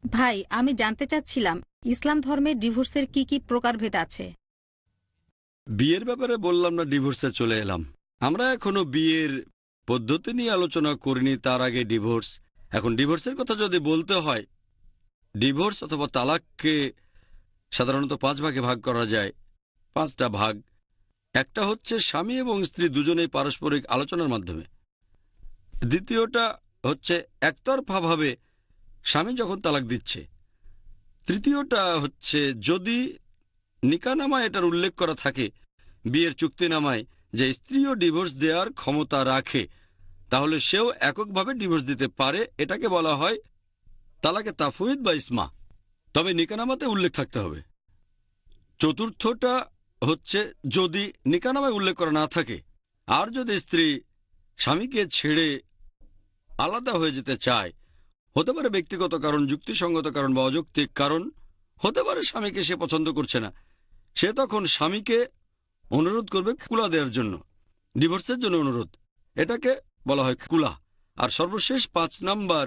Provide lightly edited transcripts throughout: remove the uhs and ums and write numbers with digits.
ভাই, আমি জানতে চাচ্ছিলাম ইসলাম ধর্মে ডিভোর্সের কি কি প্রকারভেদ আছে। বিয়ের ব্যাপারে বললাম না, ডিভোর্সে চলে এলাম। আমরা এখনো বিয়ের পদ্ধতি নিয়ে আলোচনা করিনি, তার আগে ডিভোর্স। এখন ডিভোর্সের কথা যদি বলতে হয়, ডিভোর্স অথবা তালাককে সাধারণত 5 ভাগে ভাগ করা যায়। 5টা ভাগ। একটা হচ্ছে স্বামী এবং স্ত্রী দুজনেই পারস্পরিক আলোচনার মাধ্যমে। দ্বিতীয়টা হচ্ছে একতরফাভাবে স্বামী যখন তালাক দিচ্ছে। তৃতীয়টা হচ্ছে যদি নিকাহনামায় এটার উল্লেখ করা থাকে, বিয়ের চুক্তিনামায়, যে স্ত্রীও ডিভোর্স দেওয়ার ক্ষমতা রাখে, তাহলে সেও এককভাবে ডিভোর্স দিতে পারে। এটাকে বলা হয় তালাকে তাফউইদ বা ইসমা। তবে নিকাহনামাতে উল্লেখ থাকতে হবে। চতুর্থটা হচ্ছে যদি নিকাহনামায় উল্লেখ করা না থাকে, আর যদি স্ত্রী স্বামীকে ছেড়ে আলাদা হয়ে যেতে চায়, হতে পারে ব্যক্তিগত কারণ, যুক্তিসঙ্গত কারণ বা অযৌক্তিক কারণ, হতে পারে স্বামীকে সে পছন্দ করছে না, সে তখন স্বামীকে অনুরোধ করবে কুলা দেওয়ার জন্য, ডিভোর্সের জন্য অনুরোধ। এটাকে বলা হয় কুলা। আর সর্বশেষ 5 নাম্বার,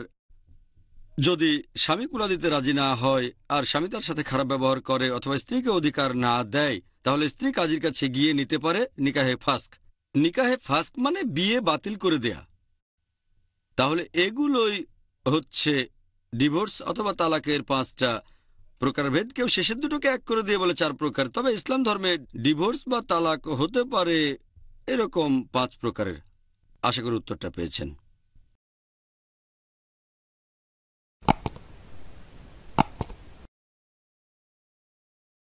যদি স্বামী কুলা দিতে রাজি না হয় আর স্বামী তার সাথে খারাপ ব্যবহার করে অথবা স্ত্রীকে অধিকার না দেয়, তাহলে স্ত্রী কাজীর কাছে গিয়ে নিতে পারে নিকাহে ফাস্ক। নিকাহে ফাস্ক মানে বিয়ে বাতিল করে দেয়া। তাহলে এগুলোই হচ্ছে ডিভোর্স অথবা তালাকের 5টা প্রকারভেদ। কেউ শেষের দুটোকে এক করে দিয়ে বলে 4 প্রকার। তবে ইসলাম ধর্মে ডিভোর্স বা তালাক হতে পারে এরকম 5 প্রকারের। আশা করি উত্তরটা পেয়েছেন।